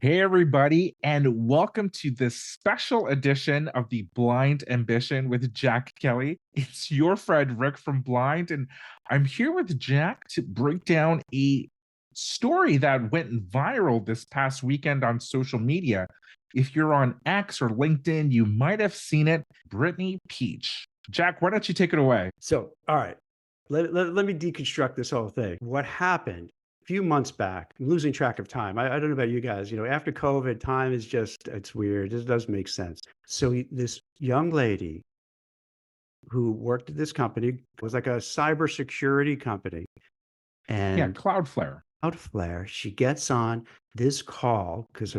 Hey, everybody, and welcome to this special edition of the Blind Ambition with Jack Kelly. It's your friend Rick from Blind, and I'm here with Jack to break down a story that went viral this past weekend on social media. If you're on X or LinkedIn, you might have seen it. Brittany Peach. Jack, why don't you take it away? So, all right, let me deconstruct this whole thing. What happened a few months back, I'm losing track of time. I don't know about you guys, after COVID, time is just, it's weird. It doesn't make sense. So this young lady who worked at this company, it was like a cybersecurity company, Yeah, and Cloudflare. out of flare, she gets on this call because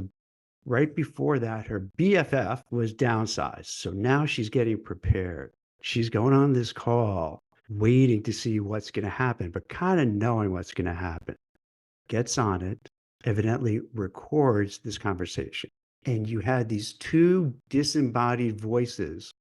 right before that, her BFF was downsized. So now she's getting prepared. She's going on this call, waiting to see what's going to happen, but kind of knowing what's going to happen. Gets on it, evidently records this conversation. And you had these two disembodied voices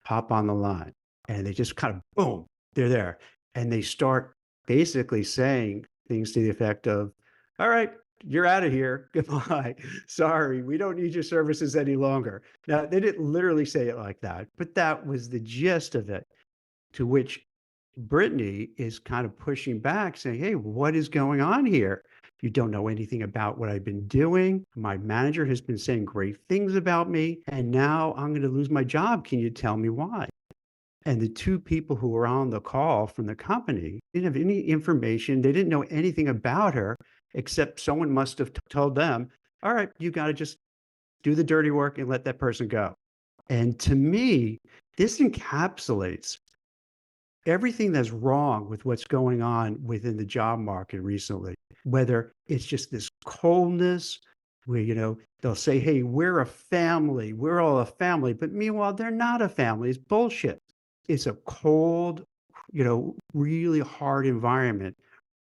pop on the line, and they just kind of boom, they're there. And they start basically saying things to the effect of, all right, you're out of here. Goodbye. Sorry, we don't need your services any longer. Now, they didn't literally say it like that, but that was the gist of it. To which Brittany is kind of pushing back, saying, hey, what is going on here? You don't know anything about what I've been doing. My manager has been saying great things about me, and now I'm going to lose my job. Can you tell me why? And the two people who were on the call from the company didn't have any information. They didn't know anything about her, except someone must have told them, all right, you got to just do the dirty work and let that person go. And to me, this encapsulates everything that's wrong with what's going on within the job market recently, whether it's just this coldness where, they'll say, hey, we're a family, we're all a family. But meanwhile, they're not a family. It's bullshit. It's a cold, really hard environment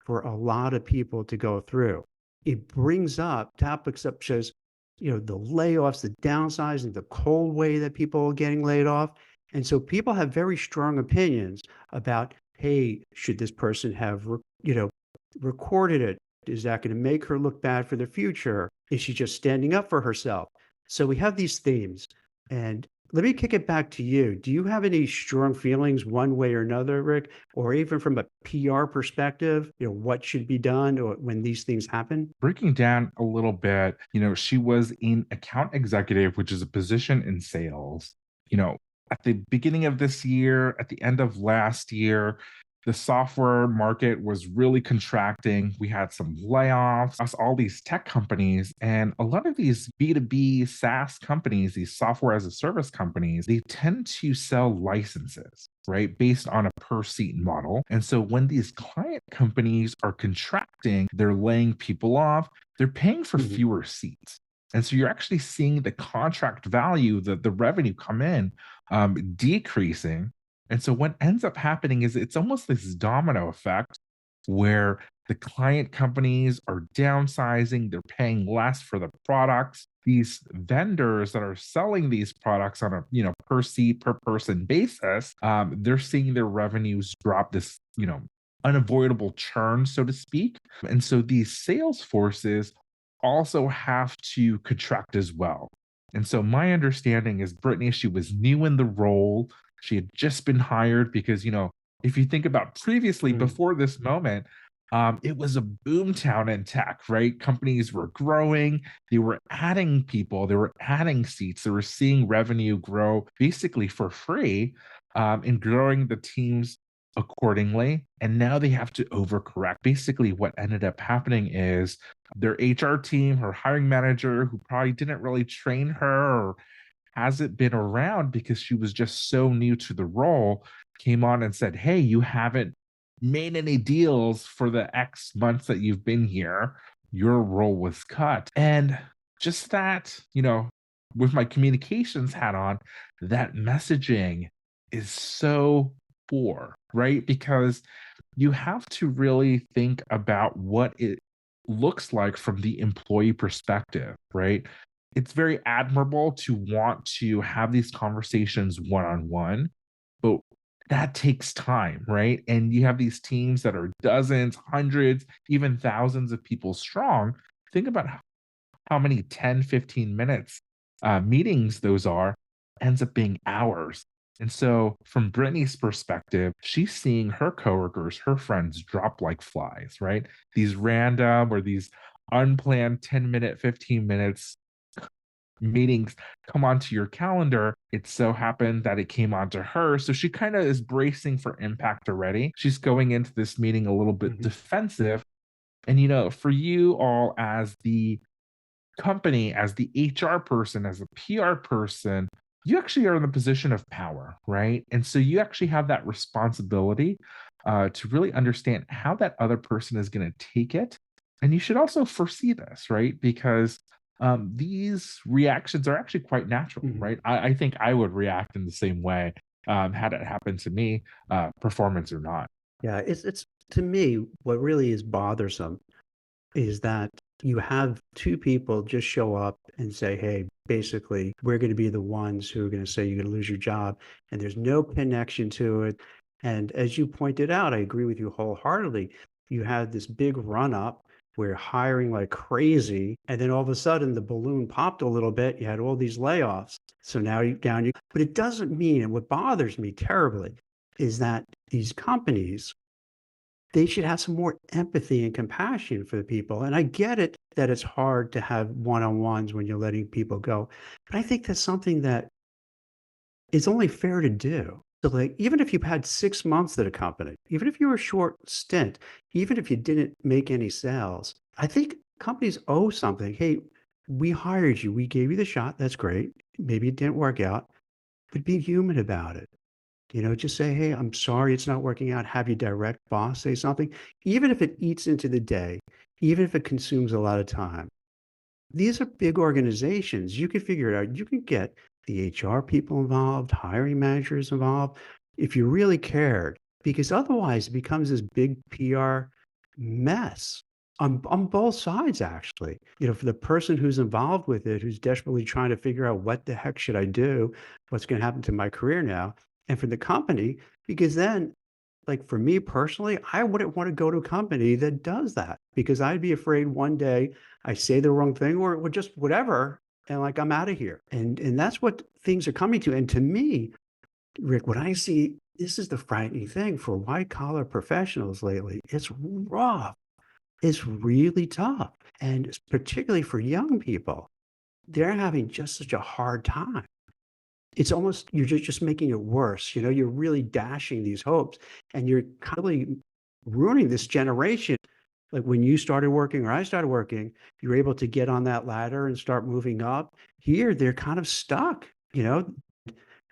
for a lot of people to go through. It brings up topics such as, the layoffs, the downsizing, the cold way that people are getting laid off. And so people have very strong opinions about, hey, should this person have, recorded it? Is that going to make her look bad for the future? Is she just standing up for herself? So we have these themes. And let me kick it back to you. Do you have any strong feelings one way or another, Rick, or even from a PR perspective, what should be done or when these things happen? Breaking down a little bit, she was an account executive, which is a position in sales. At the beginning of this year, at the end of last year, the software market was really contracting. We had some layoffs, all these tech companies, and a lot of these B2B SaaS companies, these software as a service companies, they tend to sell licenses, right, based on a per seat model. And so when these client companies are contracting, they're laying people off, they're paying for Mhm. fewer seats. And so you're actually seeing the contract value, the revenue come in decreasing. And so what ends up happening is it's almost this domino effect where the client companies are downsizing, they're paying less for the products. These vendors that are selling these products on a per seat per person basis, they're seeing their revenues drop this unavoidable churn, so to speak. And so these sales forces also have to contract as well. And so my understanding is Brittany, she was new in the role. She had just been hired because, if you think about previously Mm. before this moment, it was a boom town in tech, right? Companies were growing, they were adding people, they were adding seats, they were seeing revenue grow basically for free, and growing the teams accordingly. And now they have to overcorrect. Basically, what ended up happening is their HR team, her hiring manager, who probably didn't really train her or hasn't been around because she was just so new to the role, came on and said, hey, you haven't made any deals for the X months that you've been here. Your role was cut. And just that, with my communications hat on, that messaging is so poor, right? Because you have to really think about what it looks like from the employee perspective, right? It's very admirable to want to have these conversations one on one, but that takes time, right? And you have these teams that are dozens, hundreds, even thousands of people strong. Think about how many 10, 15 minutes meetings those are, ends up being hours. And so, from Brittany's perspective, she's seeing her coworkers, her friends drop like flies, right? These random or these unplanned 10-minute, 15 minutes meetings come onto your calendar. It so happened that it came onto her. So she kind of is bracing for impact already. She's going into this meeting a little bit Mhm. defensive. And, for you all as the company, as the HR person, as a PR person, you actually are in the position of power, right? And so you actually have that responsibility to really understand how that other person is going to take it. And you should also foresee this, right? Because these reactions are actually quite natural, Mhm. right? I think I would react in the same way had it happened to me, performance or not. Yeah, it's to me, what really is bothersome is that you have 2 people just show up and say, "Hey, basically, we're gonna be the ones who are gonna say you're gonna lose your job," and there's no connection to it, and as you pointed out, I agree with you wholeheartedly. You had this big run up where hiring like crazy, and then all of a sudden, the balloon popped a little bit, you had all these layoffs, so now you down you but it doesn't mean and what bothers me terribly is that these companies they should have some more empathy and compassion for the people. And I get it that it's hard to have one-on-ones when you're letting people go, but I think that's something that is only fair to do. So, like, even if you've had 6 months at a company, even if you were a short stint, even if you didn't make any sales, I think companies owe something. "Hey, we hired you. We gave you the shot. That's great. Maybe it didn't work out, but be human about it." Just say, "Hey, I'm sorry it's not working out." Have your direct boss say something, even if it eats into the day, even if it consumes a lot of time. These are big organizations. You can figure it out. You can get the HR people involved, hiring managers involved, if you really cared, because otherwise it becomes this big PR mess on both sides, actually. For the person who's involved with it, who's desperately trying to figure out what the heck should I do? What's going to happen to my career now? And for the company, because then like for me personally, I wouldn't want to go to a company that does that because I'd be afraid one day I say the wrong thing or just whatever, and like I'm out of here. And that's what things are coming to. And to me, Rick, what I see, this is the frightening thing for white collar professionals lately. It's rough. It's really tough. And particularly for young people, they're having just such a hard time. It's almost you're just making it worse, you're really dashing these hopes, and you're kind of really ruining this generation. Like, when you started working or I started working, you were able to get on that ladder and start moving up. Here, they're kind of stuck,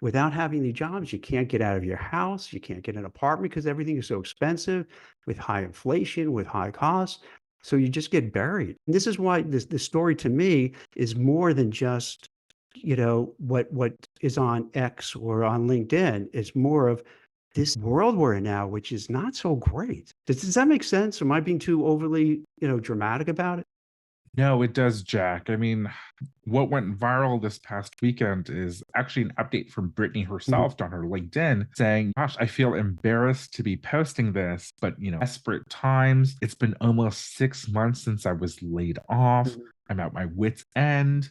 without having the jobs, you can't get out of your house, you can't get an apartment because everything is so expensive with high inflation, with high costs, so you just get buried. And this is why this story to me is more than just what is on X or on LinkedIn. It's more of this world we're in now, which is not so great. Does that make sense? Am I being too overly, dramatic about it? No, it does, Jack. I mean, what went viral this past weekend is actually an update from Brittany Mhm, herself on her LinkedIn saying, "Gosh, I feel embarrassed to be posting this, but desperate times. It's been almost 6 months since I was laid off. mhm. I'm at my wits' end."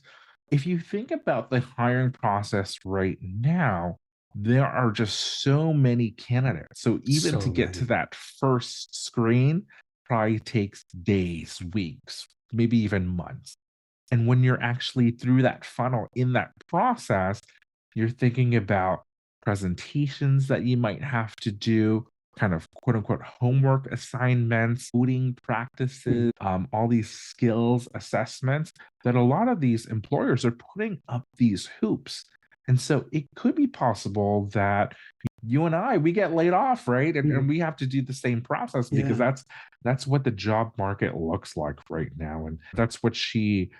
If you think about the hiring process right now, there are just so many candidates. So even to So get to many. that first screen probably takes days, weeks, maybe even months. And when you're actually through that funnel in that process, you're thinking about presentations that you might have to do, kind of quote unquote homework assignments, coding Mhm. practices, all these skills assessments that a lot of these employers are putting up these hoops. And so it could be possible that you and I, we get laid off, right? And Mhm. we have to do the same process because Yeah. that's what the job market looks like right now. And that's what she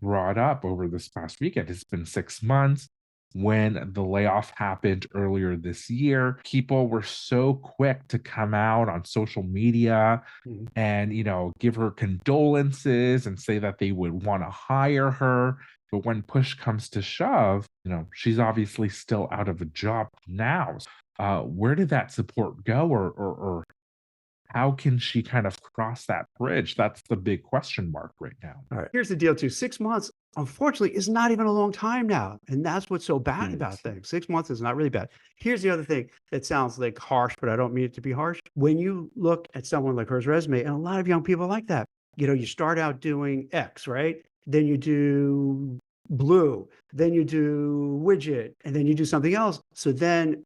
brought up over this past weekend. It's been 6 months. When the layoff happened earlier this year, people were so quick to come out on social media Mhm. and give her condolences and say that they would want to hire her. But when push comes to shove, she's obviously still out of a job now. Where did that support go, or how can she kind of cross that bridge? That's the big question mark right now. All right. Here's the deal too. 6 months, unfortunately, is not even a long time now. And that's what's so bad about Right. things. 6 months is not really bad. Here's the other thing that sounds like harsh, but I don't mean it to be harsh. When you look at someone like her's resume, and a lot of young people like that, you start out doing X, right? Then you do blue, then you do widget, and then you do something else. So then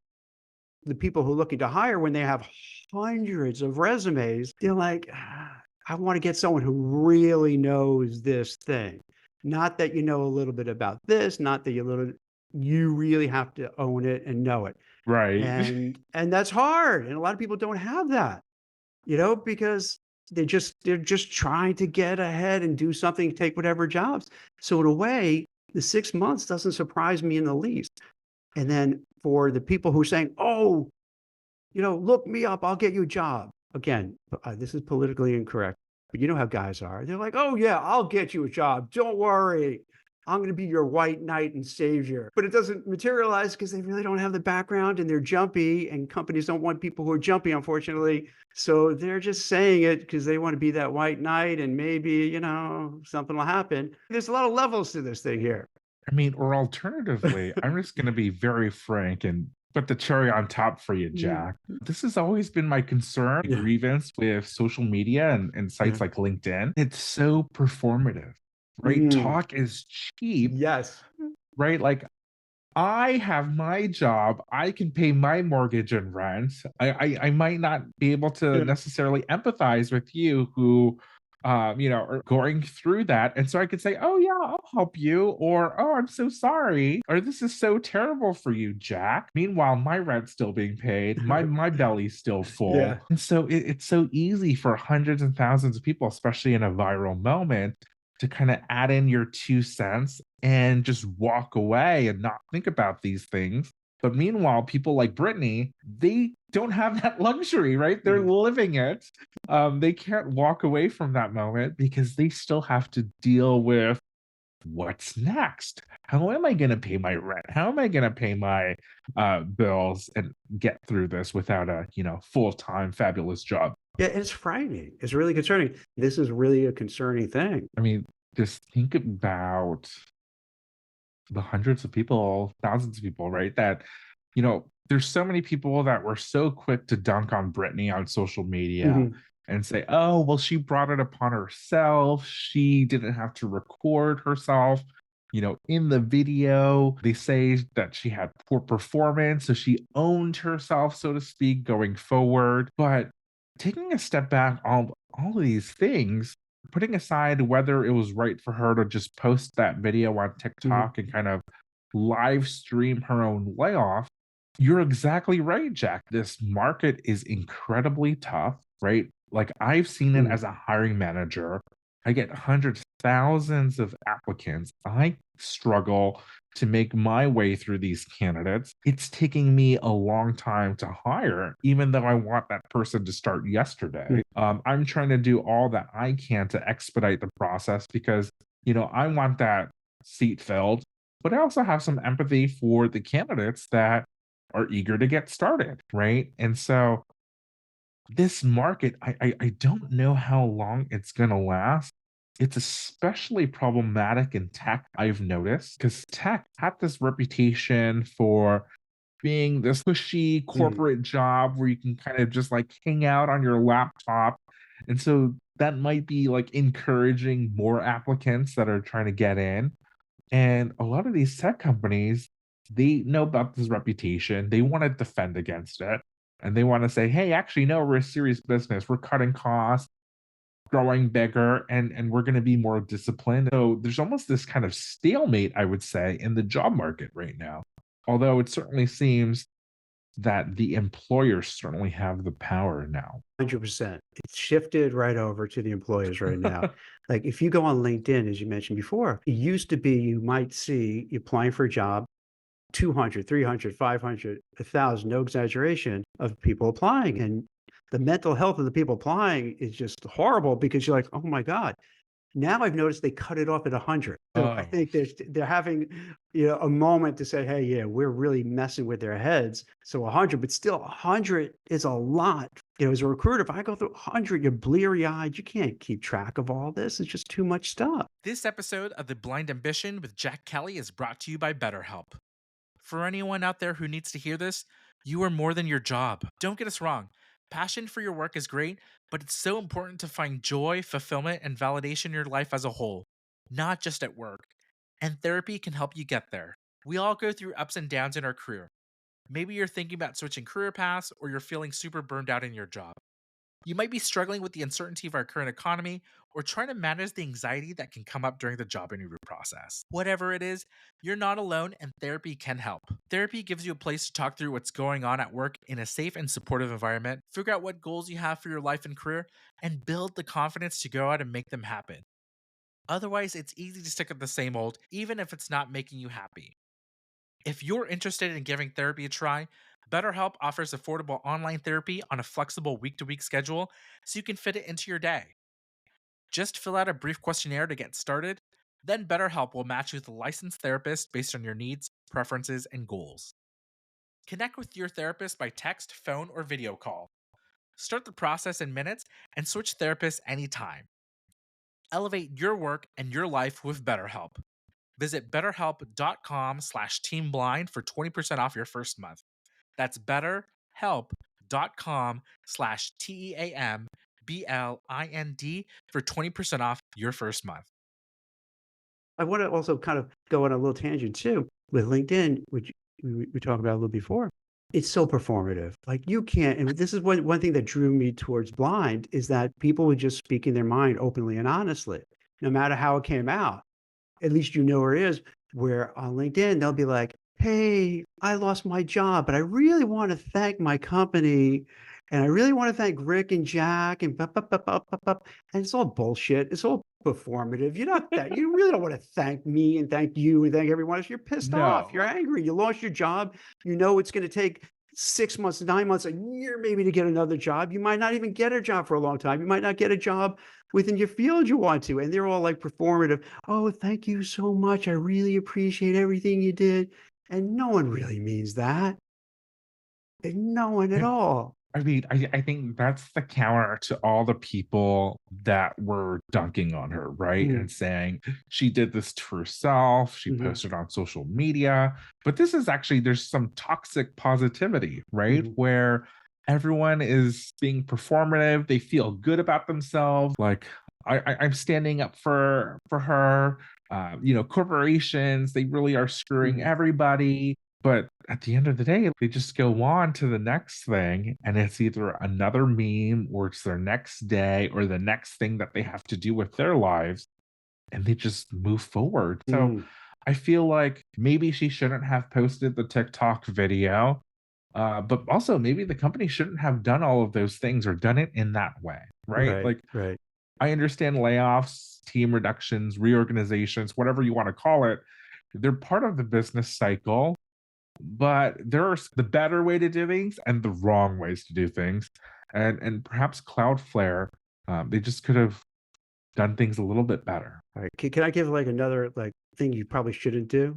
the people who are looking to hire, when they have hundreds of resumes, they're like, "Ah, I want to get someone who really knows this thing. Not that you know a little bit about this, not that you really have to own it and know it." Right. And that's hard. And a lot of people don't have that, because they're just trying to get ahead and do something, take whatever jobs. So in a way, the 6 months doesn't surprise me in the least. And then for the people who are saying, "Oh, look me up, I'll get you a job." Again, this is politically incorrect, but you know how guys are. They're like, "Oh yeah, I'll get you a job. Don't worry. I'm going to be your white knight and savior." But it doesn't materialize because they really don't have the background and they're jumpy, and companies don't want people who are jumpy, unfortunately. So they're just saying it because they want to be that white knight and maybe, something will happen. There's a lot of levels to this thing here. I mean, or alternatively, I'm just going to be very frank and put the cherry on top for you, Mm. Jack. This has always been my concern, Yeah. grievance with social media and Yeah. sites like LinkedIn. It's so performative, right? Mm. Talk is cheap, Yes. right? Like I have my job. I can pay my mortgage and rent. I might not be able to Yeah. necessarily empathize with you who, are going through that. And so I could say, oh, yeah, I'll help you. Or, oh, I'm so sorry. Or this is so terrible for you, Jack. Meanwhile, my rent's still being paid. My belly's still full. Yeah. And so it's so easy for hundreds and thousands of people, especially in a viral moment, to kind of add in your 2 cents and just walk away and not think about these things. But meanwhile, people like Brittany, they don't have that luxury, right? They're Mhm. living it. They can't walk away from that moment because they still have to deal with what's next. How am I going to pay my rent? How am I going to pay my bills and get through this without a full time fabulous job? Yeah, it's frightening. It's really concerning. This is really a concerning thing. I mean, just think about the hundreds of people, thousands of people, right? There's so many people that were so quick to dunk on Britney on social media Mhm. and say, oh, well, she brought it upon herself. She didn't have to record herself. In the video, they say that she had poor performance. So she owned herself, so to speak, going forward. But taking a step back, all of these things, putting aside whether it was right for her to just post that video on Mhm. TikTok and kind of live stream her own layoff, you're exactly right, Jack. This market is incredibly tough, right? Like I've seen it Mhm. as a hiring manager. I get hundreds, thousands of applicants. I struggle to make my way through these candidates. It's taking me a long time to hire, even though I want that person to start yesterday. I'm trying to do all that I can to expedite the process because, I want that seat filled, but I also have some empathy for the candidates that are eager to get started, right? And so this market, I don't know how long it's gonna last. It's especially problematic in tech, I've noticed, because tech had this reputation for being this cushy Mhm. corporate job where you can kind of just like hang out on your laptop. And so that might be like encouraging more applicants that are trying to get in. And a lot of these tech companies, they know about this reputation. They want to defend against it. And they want to say, hey, actually, no, we're a serious business. We're cutting costs, growing bigger, and we're going to be more disciplined. So there's almost this kind of stalemate, I would say, in the job market right now. Although it certainly seems that the employers certainly have the power now. 100%. It's shifted right over to the employers right now. Like if you go on LinkedIn, as you mentioned before, it used to be you might see you applying for a job, 200, 300, 500, 1,000, no exaggeration, of people applying. And the mental health of the people applying is just horrible because you're like, oh my God. Now I've noticed they cut it off at 100. So I Oh, think they're having, a moment to say, "Hey, yeah, we're really messing with their heads." So 100, but still 100 is a lot. As a recruiter, if I go through 100, you're bleary-eyed. You can't keep track of all this. It's just too much stuff. This episode of The Blind Ambition with Jack Kelly is brought to you by BetterHelp. For anyone out there who needs to hear this, you are more than your job. Don't get us wrong. Passion for your work is great, but it's so important to find joy, fulfillment, and validation in your life as a whole, not just at work. And therapy can help you get there. We all go through ups and downs in our career. Maybe you're thinking about switching career paths or you're feeling super burned out in your job. You might be struggling with the uncertainty of our current economy or trying to manage the anxiety that can come up during the job interview process. Whatever it is, you're not alone and therapy can help. Therapy gives you a place to talk through what's going on at work in a safe and supportive environment, figure out what goals you have for your life and career, and build the confidence to go out and make them happen. Otherwise, it's easy to stick at the same old, even if it's not making you happy. If you're interested in giving therapy a try, BetterHelp offers affordable online therapy on a flexible week to week schedule so you can fit it into your day. Just fill out a brief questionnaire to get started. Then BetterHelp will match you with a licensed therapist based on your needs, preferences, and goals. Connect with your therapist by text, phone, or video call. Start the process in minutes and switch therapists anytime. Elevate your work and your life with BetterHelp. Visit betterhelp.com/teamblind for 20% off your first month. That's betterhelp.com/TEAMBLIND for 20% off your first month. I wanna also kind of go on a little tangent too with LinkedIn, which we talked about a little before. It's so performative. Like, you can't, and this is one thing that drew me towards Blind, is that people would just speak in their mind openly and honestly, no matter how it came out. At least you know where it is. Where on LinkedIn, they'll be like, "Hey, I lost my job, but I really wanna thank my company, and I really wanna thank Rick and Jack and bup, bup, bup, bup, bup, bup." And it's all bullshit. It's all performative. You really don't wanna thank me and thank you and thank everyone else. You're pissed off. You're no. angry. You lost your job. You know it's gonna take 6 months, 9 months, a year maybe to get another job. You might not even get a job for a long time. You might not get a job within your field you want to, and they're all, like, performative. "Oh, thank you so much. I really appreciate everything you did." And no one really means that. And no one at all. I mean, I think that's the counter to all the people that were dunking on her, right? Mm, And saying she did this to herself, she mhm, posted on social media. But this is actually, there's some toxic positivity, right? mhm, Where everyone is being performative, they feel good about themselves. Like, I'm standing up for her. Corporations, they really are screwing mhm, everybody. But at the end of the day, they just go on to the next thing, and it's either another meme or it's their next day or the next thing that they have to do with their lives, and they just move forward. So mm, I feel like maybe she shouldn't have posted the TikTok video, but also maybe the company shouldn't have done all of those things or done it in that way, right? right, Like, right. I understand layoffs, team reductions, reorganizations, whatever you want to call it. They're part of the business cycle, but there are the better way to do things and the wrong ways to do things. And perhaps Cloudflare, they just could have done things a little bit better. Alright, can I give, like, another, like, thing you probably shouldn't do?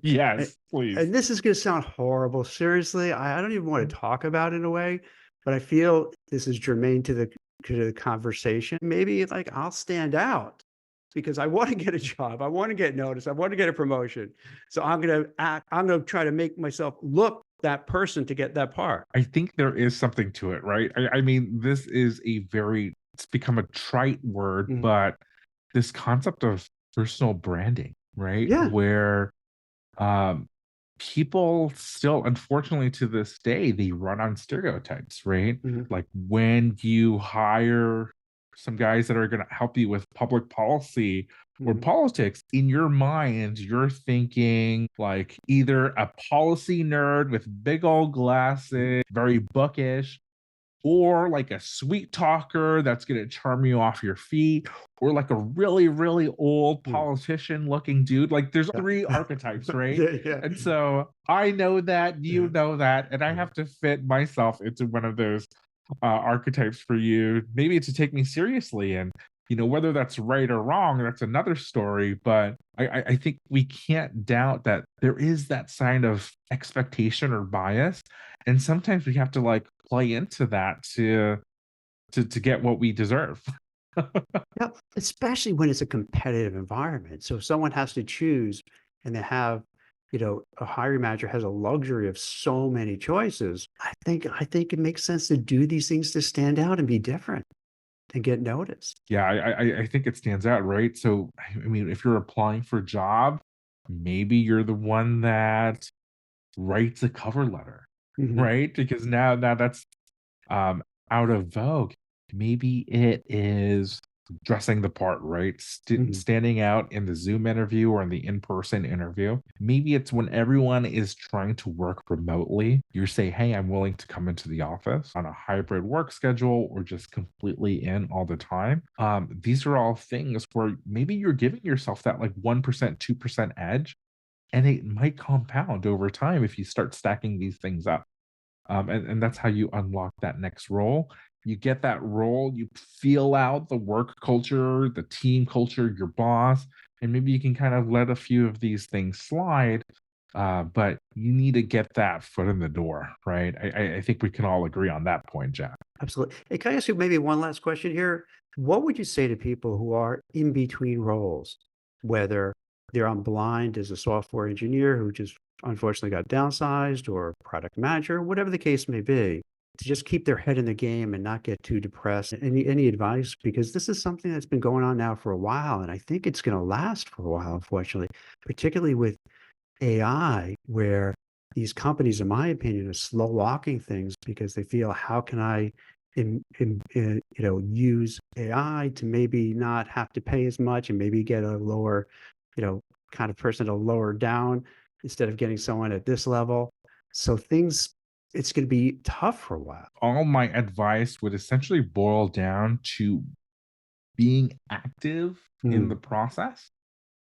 A Yes, please. and this is gonna sound horrible. Seriously, I don't even wanna Mm. talk about it in a way, but I feel this is germane to the conversation. Maybe, like, I'll stand out because I wanna get a job. I wanna get noticed. I wanna get a promotion. So I'm gonna try to make myself look that person to get that part. I think there is something to it, right? I mean, this is it's become a trite word, Mhm. but this concept of personal branding, right? Yeah. Where um, people still, unfortunately, to this day, they run on stereotypes, right? Mhm. Like when you hire some guys that are going to help you with public policy or Mhm. politics, in your mind, you're thinking like either a policy nerd with big old Mhm. glasses, very bookish, or like a sweet talker that's going to charm you off your feet, or like a really, really old Mm. politician looking dude. Like there's Yeah. three archetypes, right? Yeah, yeah. And so I know that, you Yeah. know that, and I Yeah. have to fit myself into one of those archetypes for you, maybe to take me seriously. And Whether that's right or wrong, that's another story. But I think we can't doubt that there is that sign of expectation or bias. And sometimes we have to like play into that to get what we deserve. Yeah, especially when it's a competitive environment. So if someone has to choose and they have, a hiring manager has a luxury of so many choices. I think it makes sense to do these things to stand out and be different and get noticed. Yeah, I think it stands out, right? So, I mean, if you're applying for a job, maybe you're the one that writes a cover letter, Mhm, right? Because now that's um, out of vogue. Maybe it is dressing the part, right? mhm, Standing out in the Zoom interview or in the in-person interview. Maybe it's when everyone is trying to work remotely. You say, "Hey, I'm willing to come into the office on a hybrid work schedule or just completely in all the time." These are all things where maybe you're giving yourself that like 1%, 2% edge, and it might compound over time if you start stacking these things up. And that's how you unlock that next role. You get that role, you feel out the work culture, the team culture, your boss, and maybe you can kind of let a few of these things slide. But you need to get that foot in the door, right? I think we can all agree on that point, Jack. absolutely. Hey, can I ask you maybe one last question here? What would you say to people who are in between roles, whether they're on blind as a software engineer who just unfortunately got downsized or product manager, whatever the case may be, to just keep their head in the game and not get too depressed? Any advice? Because this is something that's been going on now for a while, and I think it's going to last for a while, unfortunately, particularly with AI, where these companies, in my opinion, are slow walking things because they feel, how can I, use AI to maybe not have to pay as much and maybe get a lower, you know, kind of person to lower down instead of getting someone at this level. So it's going to be tough for a while. All my advice would essentially boil down to being active in the Mm, process.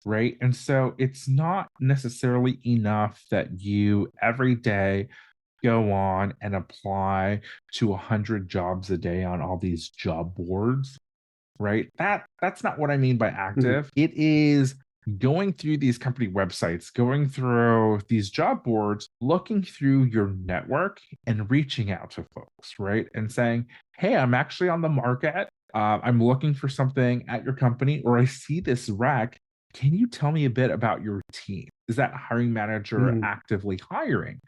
Right. And so it's not necessarily enough that you every day go on and apply to 100 jobs a day on all these job boards, right? That's not what I mean by mhm, active. It is going through these company websites, going through these job boards, looking through your network and reaching out to folks, right? And saying, "Hey, I'm actually on the market. I'm looking for something at your company, or I see this rec. Can you tell me a bit about your team? Is that hiring manager mhm, actively hiring?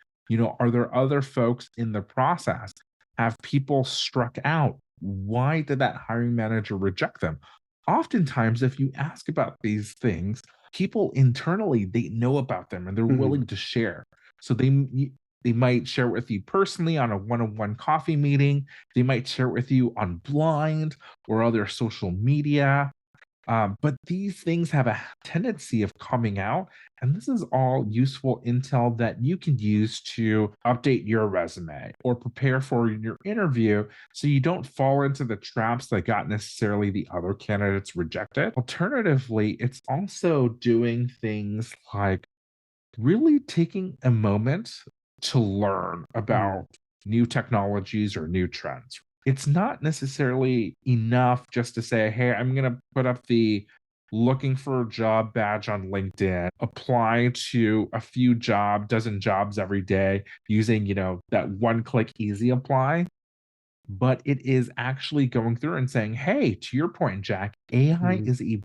Are there other folks in the process? Have people struck out? Why did that hiring manager reject them?" Oftentimes, if you ask about these things, people internally, they know about them and they're mhm, willing to share. So they might share it with you personally on a one-on-one coffee meeting. They might share it with you on Blind or other social media. But these things have a tendency of coming out, and this is all useful intel that you can use to update your resume or prepare for your interview so you don't fall into the traps that got necessarily the other candidates rejected. Alternatively, it's also doing things like really taking a moment to learn mhm, about new technologies or new trends. It's not necessarily enough just to say, "Hey, I'm going to put up the looking for a job badge on LinkedIn, apply to a few dozen jobs every day using, that one click easy apply." But it is actually going through and saying, "Hey, to your point, Jack, AI mhm, is a big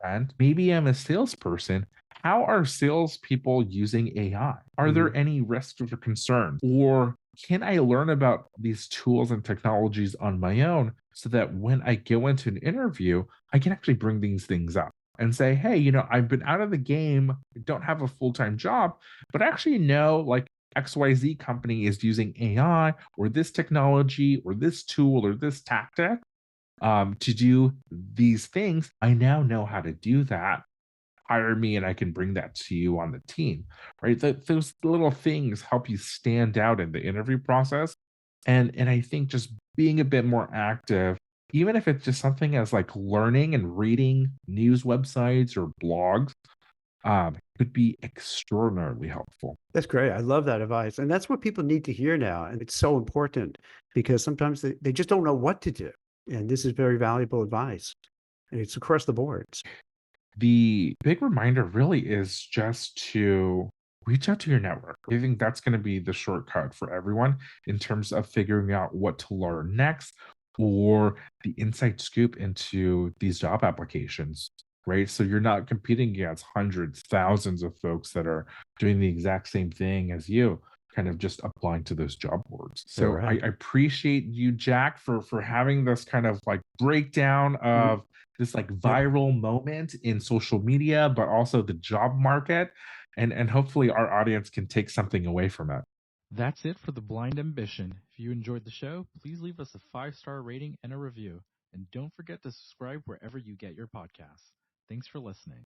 trend. Maybe I'm a salesperson. How are salespeople using AI? Are there mhm, any risks or concerns? Or can I learn about these tools and technologies on my own so that when I go into an interview, I can actually bring these things up and say, hey, I've been out of the game, I don't have a full time job, but I actually know like XYZ company is using AI or this technology or this tool or this tactic to do these things. I now know how to do that. Hire me and I can bring that to you on the team, right? Those little things help you stand out in the interview process. And I think just being a bit more active, even if it's just something as like learning and reading news websites or blogs, could be extraordinarily helpful. That's great. I love that advice. And that's what people need to hear now. And it's so important because sometimes they just don't know what to do. And this is very valuable advice. It's across the board. The big reminder really is just to reach out to your network. I think that's going to be the shortcut for everyone in terms of figuring out what to learn next or the inside scoop into these job applications, right? So you're not competing against hundreds, thousands of folks that are doing the exact same thing as you, kind of just applying to those job boards. So I Correct. appreciate you, Jack, for having this kind of like breakdown Mm, of this like yep. viral moment in social media, but also the job market. And hopefully our audience can take something away from it. That's it for The Blind Ambition. If you enjoyed the show, please leave us a 5-star rating and a review. And don't forget to subscribe wherever you get your podcasts. Thanks for listening.